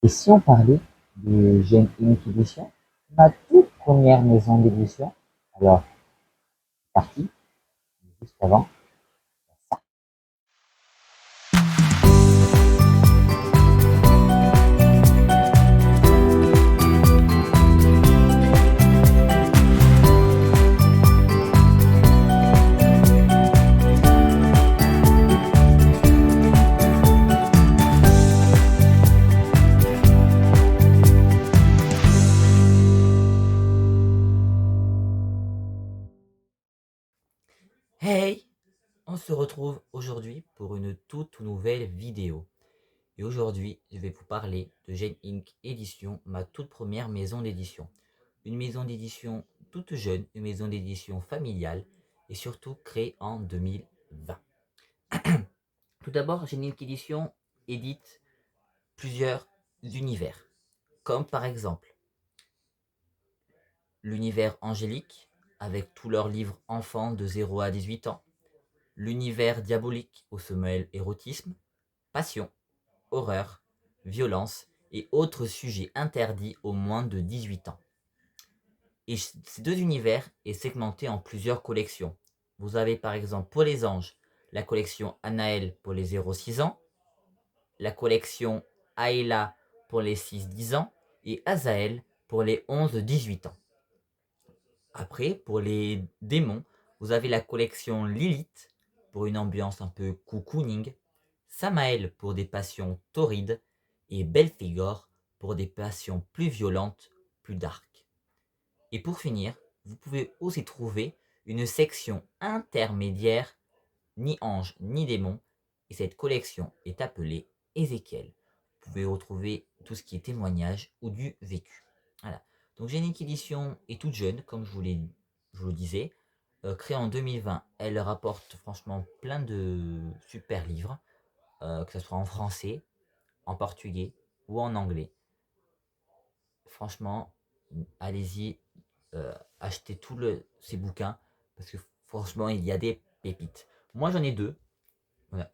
Et si on parlait de Gen Inc Edition, ma toute première maison d'édition, alors, partie, juste avant. Hey! On se retrouve aujourd'hui pour une toute nouvelle vidéo. Et aujourd'hui, je vais vous parler de Gen Inc Édition, ma toute première maison d'édition. Une maison d'édition toute jeune, une maison d'édition familiale et surtout créée en 2020. Tout d'abord, Gen Inc Édition édite plusieurs univers, comme par exemple l'univers angélique, avec tous leurs livres enfants de 0 à 18 ans, l'univers diabolique au sommeil érotisme, passion, horreur, violence et autres sujets interdits aux moins de 18 ans. Et ces deux univers est segmenté en plusieurs collections. Vous avez par exemple pour les anges la collection Anaël pour les 0-6 ans, la collection Aïla pour les 6-10 ans et Azaël pour les 11-18 ans. Après, pour les démons, vous avez la collection Lilith pour une ambiance un peu cocooning, Samael pour des passions torrides et Belphégor pour des passions plus violentes, plus dark. Et pour finir, vous pouvez aussi trouver une section intermédiaire, ni ange ni démon, et cette collection est appelée Ézéchiel. Vous pouvez retrouver tout ce qui est témoignage ou du vécu. Voilà. Donc Génique Édition est toute jeune, comme je vous le disais, créée en 2020. Elle rapporte franchement plein de super livres, que ce soit en français, en portugais ou en anglais. Franchement, allez-y, achetez ces bouquins parce que franchement, il y a des pépites. Moi, j'en ai deux. Voilà.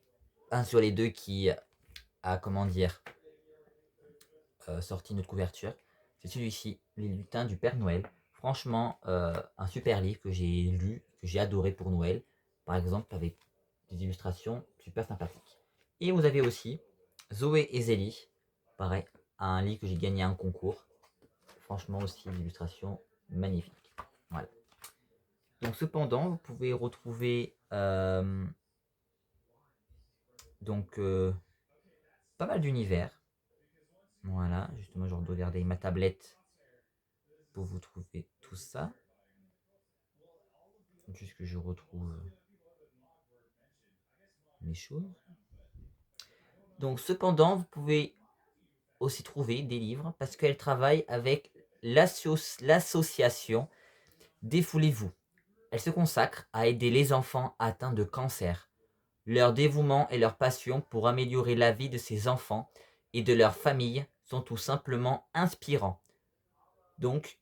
Un sur les deux qui a, comment dire, sorti notre couverture. C'est celui-ci, Les lutins du Père Noël. Franchement, un super livre que j'ai lu, que j'ai adoré pour Noël. Par exemple, avec des illustrations super sympathiques. Et vous avez aussi Zoé et Zélie. Pareil, un livre que j'ai gagné à un concours. Franchement aussi, l'illustration magnifique. Voilà. Donc cependant, vous pouvez retrouver donc pas mal d'univers. Voilà, justement, je dois garder ma tablette pour vous trouver tout ça. Juste que je retrouve mes choses. Donc cependant, vous pouvez aussi trouver des livres parce qu'elle travaille avec l'association Défoulez-vous. Elle se consacre à aider les enfants atteints de cancer. Leur dévouement et leur passion pour améliorer la vie de ces enfants et de leurs familles sont tout simplement inspirants. Donc,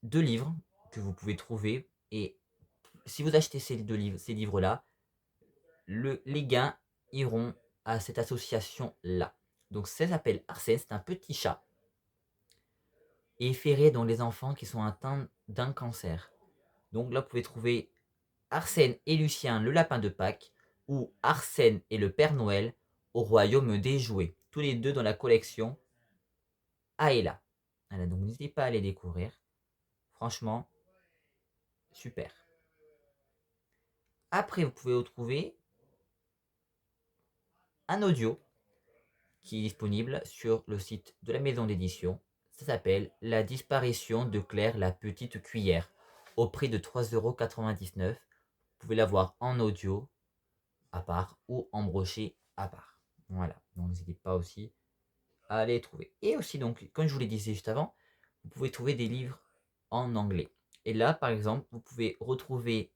deux livres que vous pouvez trouver et si vous achetez ces livres-là, les gains iront à cette association-là. Donc ça s'appelle Arsène, c'est un petit chat et ferré dans les enfants qui sont atteints d'un cancer. Donc là, vous pouvez trouver Arsène et Lucien, le lapin de Pâques, ou Arsène et le Père Noël au royaume des jouets. Tous les deux dans la collection Aela. Voilà, donc n'hésitez pas à les découvrir. Franchement, super. Après, vous pouvez retrouver un audio qui est disponible sur le site de la maison d'édition. Ça s'appelle La disparition de Claire la petite cuillère au prix de 3,99 €. Vous pouvez l'avoir en audio à part ou en broché à part. Voilà, donc n'hésitez pas aussi à les trouver. Et aussi, donc, comme je vous l'ai dit juste avant, vous pouvez trouver des livres en anglais. Et là, par exemple, vous pouvez retrouver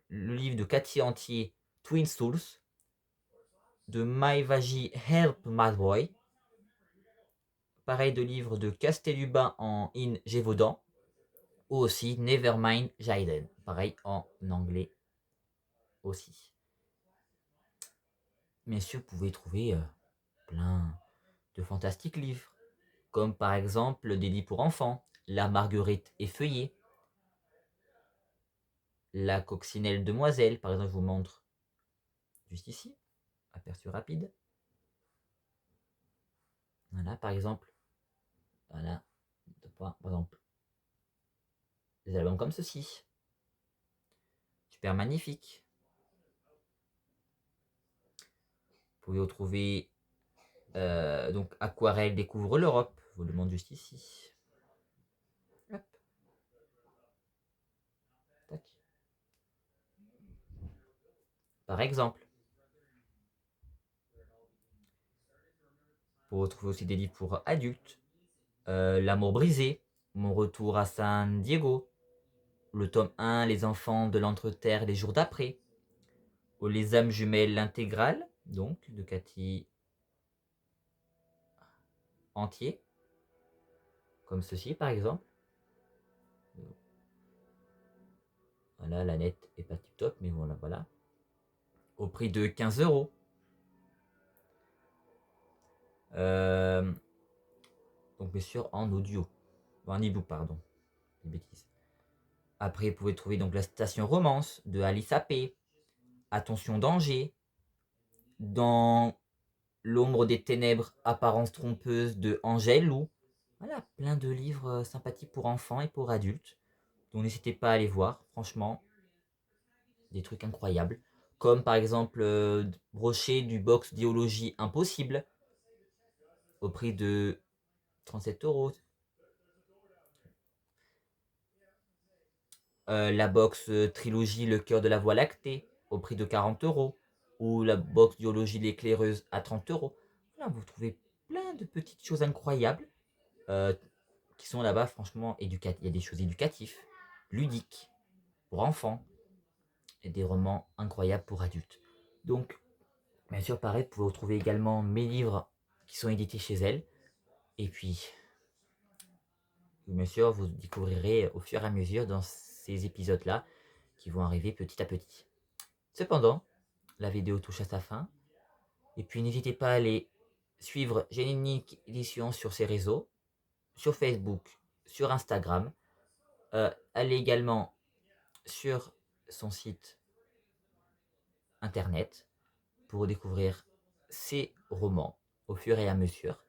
le livre de Cathy Entier, Twin Souls, de Maëvagie Help Madboy, pareil de livres de Castelubin en In Gévaudan, ou aussi Nevermind Jaden, pareil en anglais aussi. Bien sûr, vous pouvez trouver plein. de fantastiques livres, comme par exemple des livres pour enfants, La Marguerite effeuillée, La coccinelle demoiselle, par exemple, je vous montre juste ici, aperçu rapide. Voilà, par exemple, voilà, par exemple, des albums comme ceci, super magnifique. Vous pouvez retrouver donc Aquarelle découvre l'Europe, je vous le montre juste ici. Hop. Tac. Par exemple, vous retrouvez aussi des livres pour adultes, L'amour brisé, Mon retour à San Diego, le tome 1, Les enfants de l'Entre-Terre les jours d'après, ou Les âmes jumelles l'intégrale, donc de Cathy Entier, comme ceci par exemple. Voilà, la nette est pas tip top, mais voilà. Au prix de 15 €. Donc bien sûr en audio, en e-book pardon, des bêtises. Après vous pouvez trouver donc La Station Romance de Alice P. Attention danger, Dans l'ombre des ténèbres, Apparence trompeuse de Angèle Lou. Voilà, plein de livres sympathiques pour enfants et pour adultes. Donc n'hésitez pas à les voir, franchement, des trucs incroyables. Comme par exemple Brochet du box Diologie Impossible, au prix de 37 €. La box trilogie Le cœur de la Voie lactée, au prix de 40 €. Ou la box Biologie l'éclaireuse à 30 €. Voilà, vous trouvez plein de petites choses incroyables euh, qui sont là-bas, franchement, éducatives. Il y a des choses éducatives, ludiques, pour enfants, et des romans incroyables pour adultes. Donc, bien sûr, pareil, vous pouvez retrouver également mes livres qui sont édités chez elle. Et puis, bien sûr, vous découvrirez au fur et à mesure dans ces épisodes-là qui vont arriver petit à petit. Cependant, la vidéo touche à sa fin. Et puis, n'hésitez pas à aller suivre Génique Édition sur ses réseaux, sur Facebook, sur Instagram. Allez également sur son site internet pour découvrir ses romans au fur et à mesure.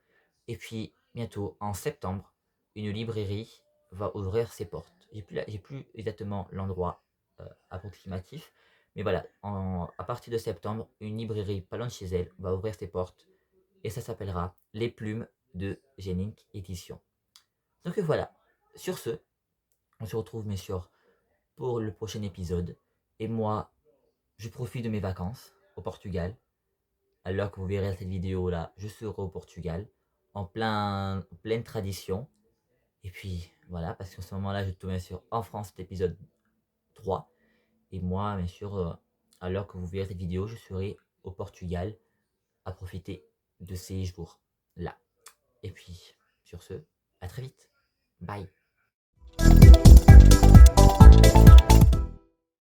Et puis bientôt en septembre, une librairie va ouvrir ses portes. J'ai plus exactement l'endroit approximatif, mais voilà, à partir de septembre, une librairie pas loin de chez elle va ouvrir ses portes et ça s'appellera Les Plumes de Génique Édition. Donc voilà, sur ce, on se retrouve bien sûr pour le prochain épisode. Et moi, je profite de mes vacances au Portugal. Alors que vous verrez cette vidéo là, je serai au Portugal, en pleine tradition. Et puis voilà, parce qu'en ce moment-là, je tourne bien sûr en France cet épisode 3. Et moi, bien sûr, à l'heure que vous verrez cette vidéo, je serai au Portugal à profiter de ces jours-là. Et puis, sur ce, à très vite. Bye.